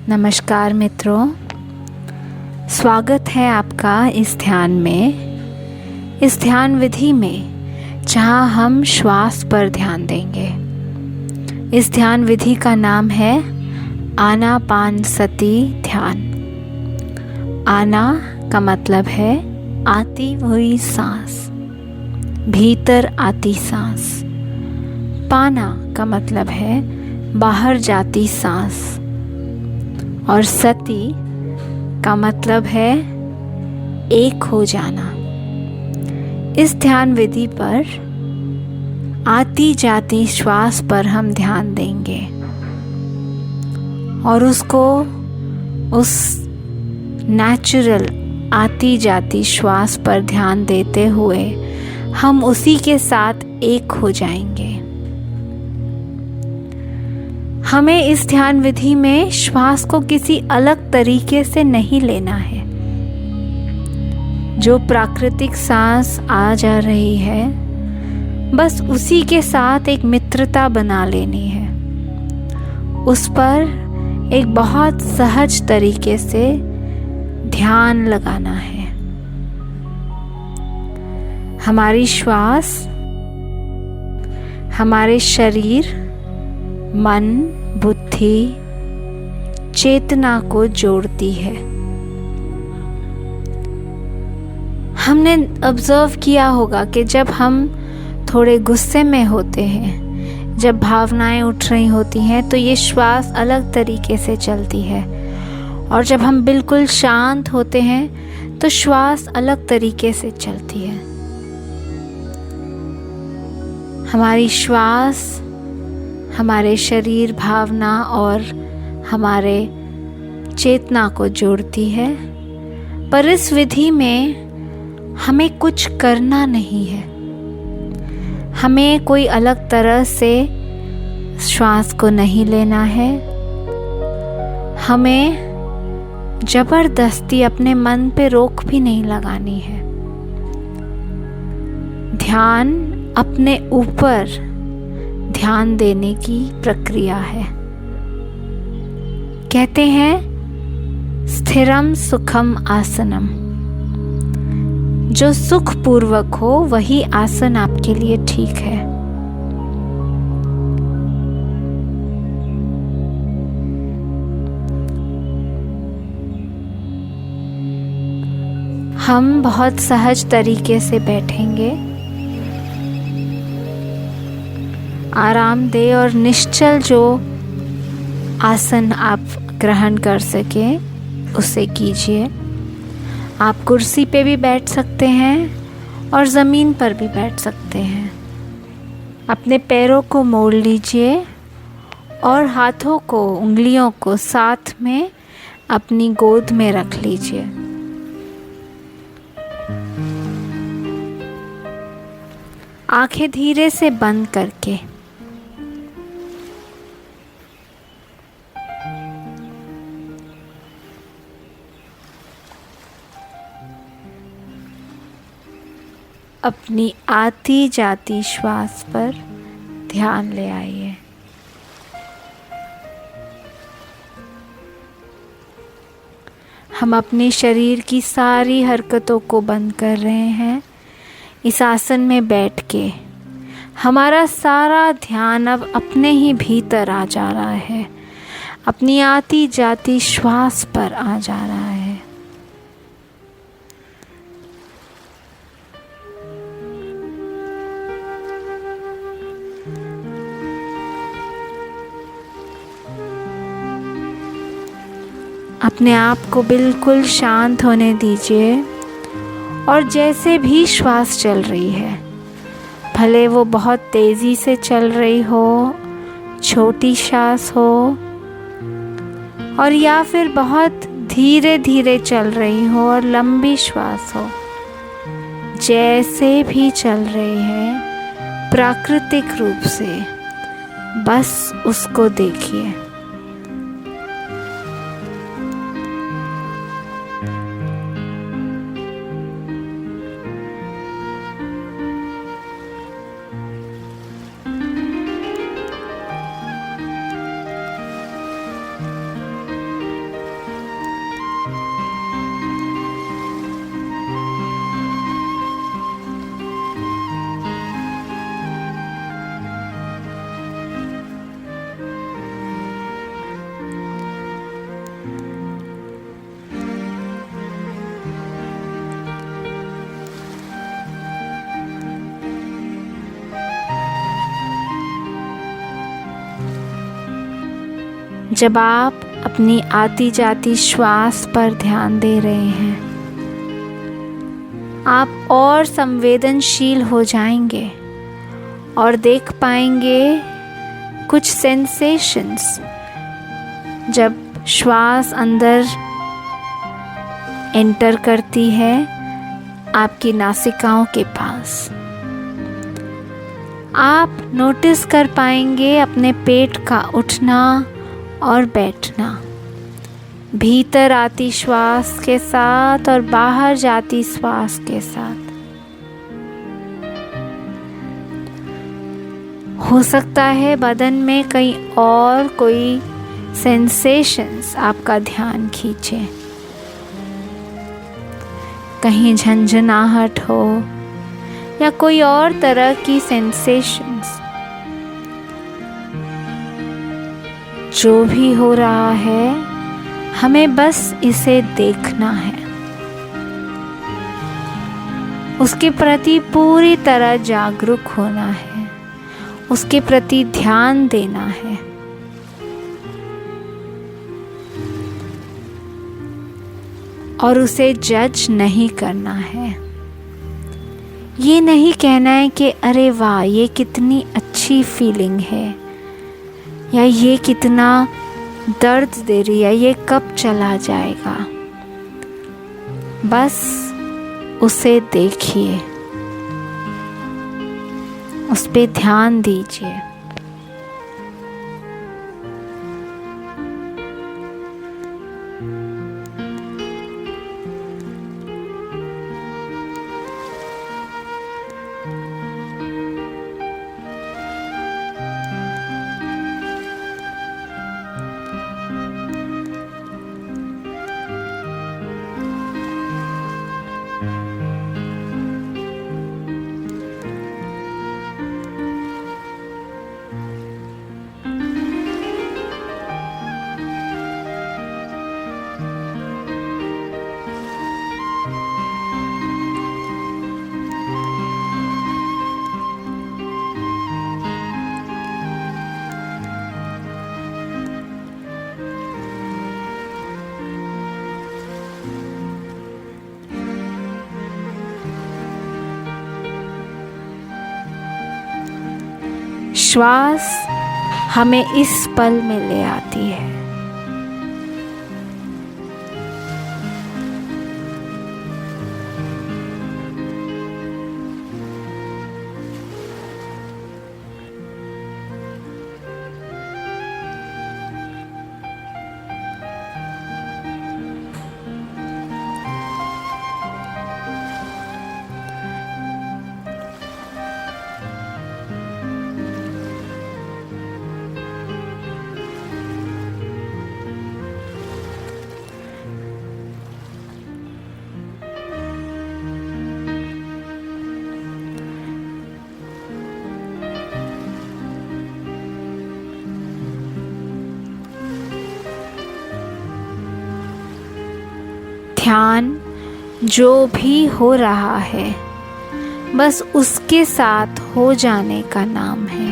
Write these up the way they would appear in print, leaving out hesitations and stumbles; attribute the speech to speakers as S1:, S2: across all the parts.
S1: नमस्कार मित्रों, स्वागत है आपका इस ध्यान में, इस ध्यान विधि में जहाँ हम श्वास पर ध्यान देंगे। इस ध्यान विधि का नाम है आनापानसति ध्यान। आना का मतलब है आती हुई सांस, भीतर आती सांस। पाना का मतलब है बाहर जाती सांस, और सति का मतलब है एक हो जाना। इस ध्यान विधि पर आती जाती श्वास पर हम ध्यान देंगे और उसको उस नेचुरल आती जाती श्वास पर ध्यान देते हुए हम उसी के साथ एक हो जाएंगे। हमें इस ध्यान विधि में श्वास को किसी अलग तरीके से नहीं लेना है। जो प्राकृतिक सांस आ जा रही है, बस उसी के साथ एक मित्रता बना लेनी है। उस पर एक बहुत सहज तरीके से ध्यान लगाना है। हमारी श्वास हमारे शरीर, मन, बुद्धि, चेतना को जोड़ती है। हमने ऑब्जर्व किया होगा कि जब हम थोड़े गुस्से में होते हैं, जब भावनाएं उठ रही होती हैं, तो ये श्वास अलग तरीके से चलती है, और जब हम बिल्कुल शांत होते हैं तो श्वास अलग तरीके से चलती है। हमारी श्वास हमारे शरीर, भावना और हमारे चेतना को जोड़ती है। पर इस विधि में हमें कुछ करना नहीं है। हमें कोई अलग तरह से श्वास को नहीं लेना है। हमें जबरदस्ती अपने मन पे रोक भी नहीं लगानी है। ध्यान अपने ऊपर ध्यान देने की प्रक्रिया है। कहते हैं स्थिरम सुखम आसनम। जो सुख पूर्वक हो वही आसन आपके लिए ठीक है। हम बहुत सहज तरीके से बैठेंगे। आरामदेह और निश्चल जो आसन आप ग्रहण कर सके उसे कीजिए। आप कुर्सी पे भी बैठ सकते हैं और ज़मीन पर भी बैठ सकते हैं। अपने पैरों को मोड़ लीजिए और हाथों को, उंगलियों को साथ में अपनी गोद में रख लीजिए। आंखें धीरे से बंद करके अपनी आती जाती श्वास पर ध्यान ले आइए। हम अपने शरीर की सारी हरकतों को बंद कर रहे हैं। इस आसन में बैठ के हमारा सारा ध्यान अब अपने ही भीतर आ जा रहा है, अपनी आती जाती श्वास पर आ जा रहा है। अपने आप को बिल्कुल शांत होने दीजिए और जैसे भी श्वास चल रही है, भले वो बहुत तेज़ी से चल रही हो, छोटी सांस हो, और या फिर बहुत धीरे धीरे चल रही हो और लंबी श्वास हो, जैसे भी चल रही है प्राकृतिक रूप से बस उसको देखिए। जब आप अपनी आती जाती श्वास पर ध्यान दे रहे हैं, आप और संवेदनशील हो जाएंगे और देख पाएंगे कुछ सेंसेशंस। जब श्वास अंदर एंटर करती है आपकी नासिकाओं के पास, आप नोटिस कर पाएंगे अपने पेट का उठना और बैठना, भीतर आती श्वास के साथ और बाहर जाती श्वास के साथ। हो सकता है बदन में कहीं और कोई सेंसेशंस आपका ध्यान खींचे, कहीं झंझनाहट हो या कोई और तरह की सेंसेशंस। जो भी हो रहा है, हमें बस इसे देखना है, उसके प्रति पूरी तरह जागरूक होना है, उसके प्रति ध्यान देना है। और उसे जज नहीं करना है। ये नहीं कहना है कि अरे वाह, ये कितनी अच्छी फीलिंग है, या ये कितना दर्द दे रही है, ये कब चला जाएगा। बस उसे देखिए, उस पे ध्यान दीजिए। श्वास हमें इस पल में ले आती है। ध्यान जो भी हो रहा है, बस उसके साथ हो जाने का नाम है।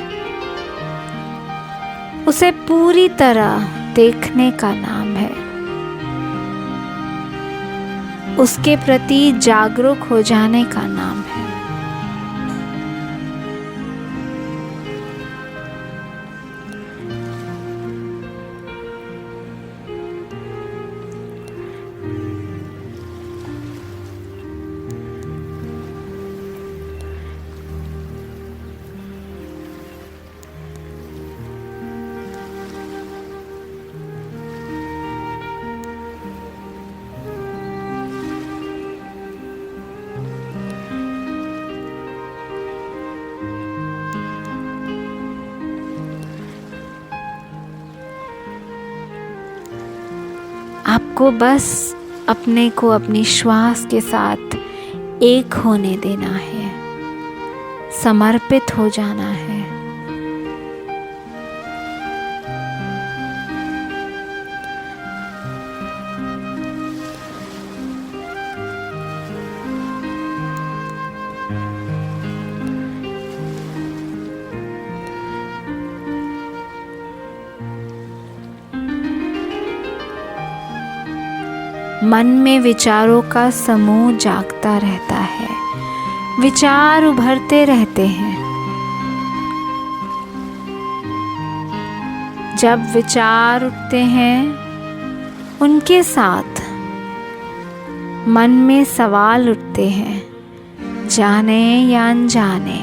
S1: उसे पूरी तरह देखने का नाम है। उसके प्रति जागरूक हो जाने का नाम है। आपको बस अपने को अपनी श्वास के साथ एक होने देना है, समर्पित हो जाना है। मन में विचारों का समूह जागता रहता है, विचार उभरते रहते हैं। जब विचार उठते हैं, उनके साथ मन में सवाल उठते हैं, जाने या अनजाने।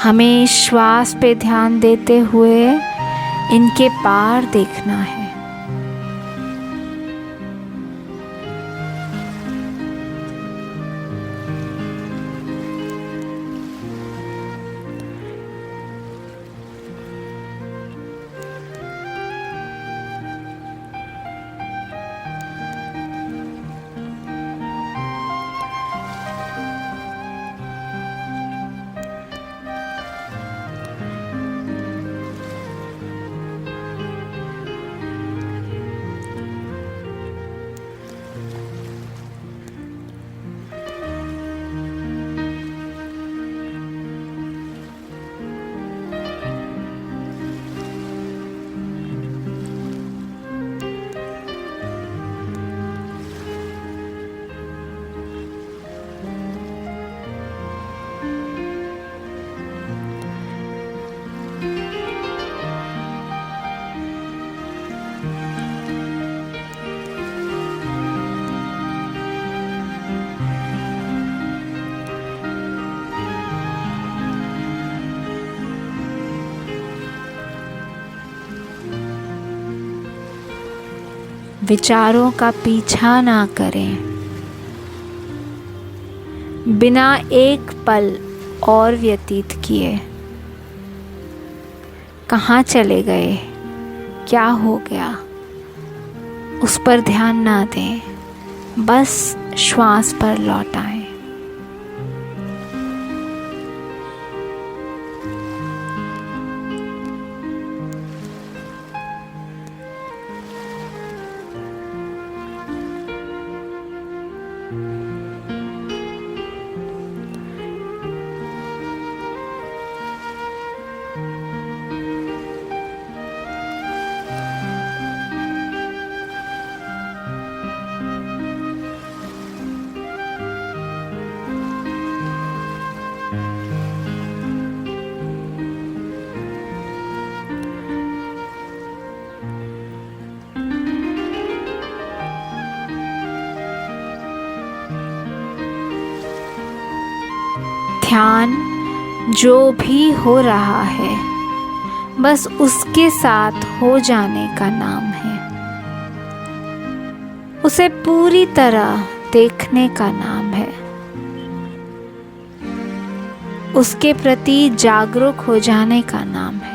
S1: हमें श्वास पे ध्यान देते हुए इनके पार देखना है। विचारों का पीछा ना करें, बिना एक पल और व्यतीत किए। कहाँ चले गए, क्या हो गया, उस पर ध्यान ना दें, बस श्वास पर लौट आएं। ध्यान जो भी हो रहा है, बस उसके साथ हो जाने का नाम है। उसे पूरी तरह देखने का नाम है। उसके प्रति जागरूक हो जाने का नाम है।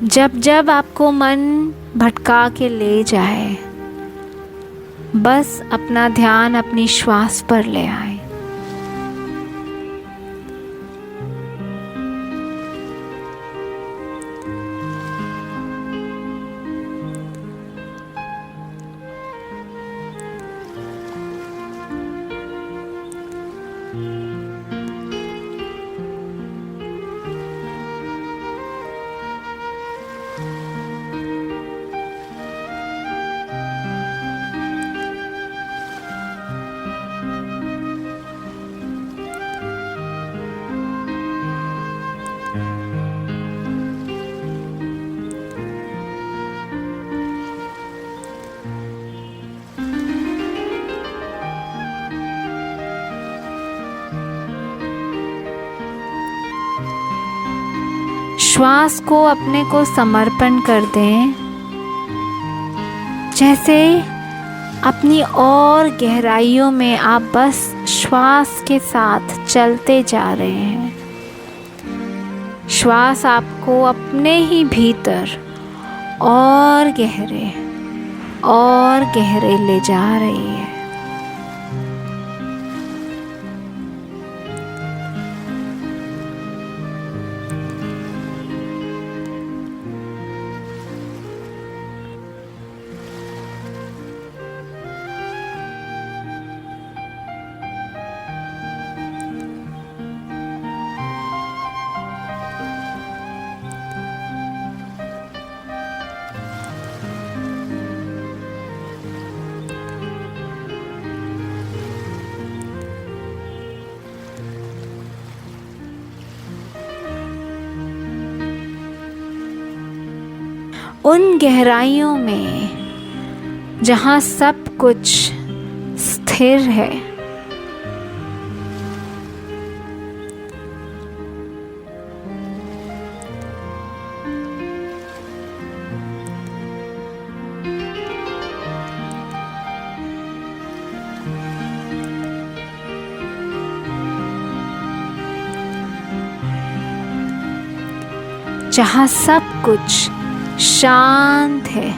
S1: जब जब आपको मन भटका के ले जाए, बस अपना ध्यान अपनी श्वास पर ले आए। श्वास को अपने को समर्पण कर दें, जैसे अपनी और गहराइयों में आप बस श्वास के साथ चलते जा रहे हैं। श्वास आपको अपने ही भीतर और गहरे ले जा रही है। उन गहराइयों में जहाँ सब कुछ स्थिर है, जहाँ सब कुछ शांत है,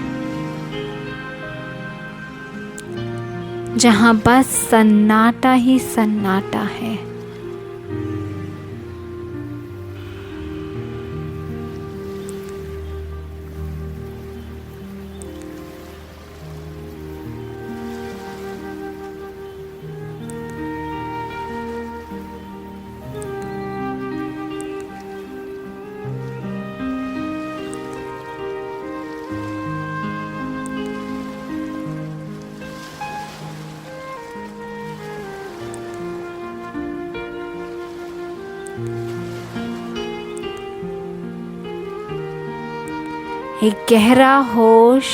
S1: जहाँ बस सन्नाटा ही सन्नाटा है। एक गहरा होश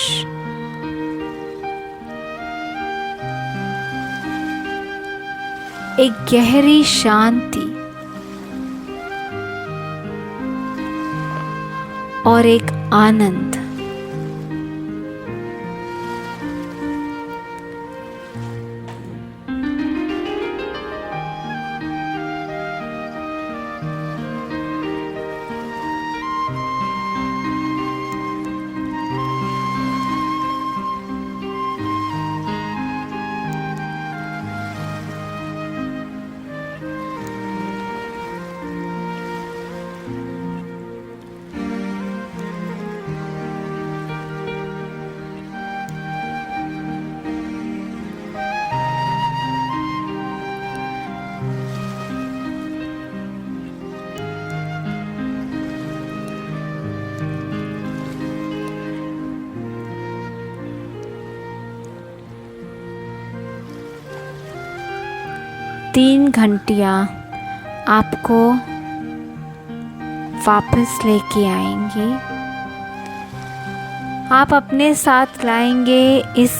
S1: एक गहरी शांति और एक आनंद। तीन घंटियाँ आपको वापस लेके आएंगी। आप अपने साथ लाएंगे इस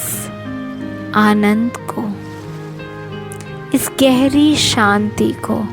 S1: आनंद को, इस गहरी शांति को।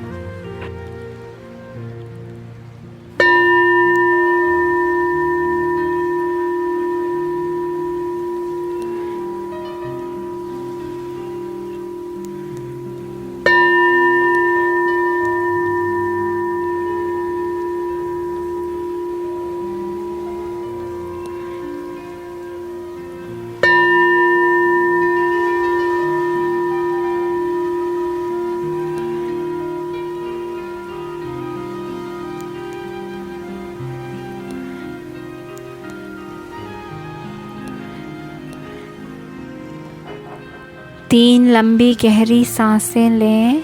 S1: तीन लंबी गहरी सांसें लें।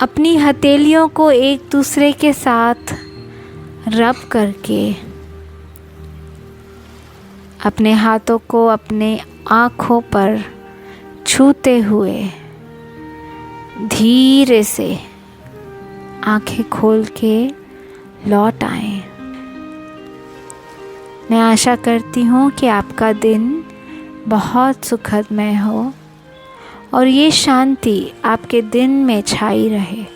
S1: अपनी हथेलियों को एक दूसरे के साथ रब करके अपने हाथों को अपने आँखों पर छूते हुए धीरे से आँखें खोल के लौट आएं। मैं आशा करती हूँ कि आपका दिन बहुत सुखदमय हो और ये शांति आपके दिन में छाई रहे।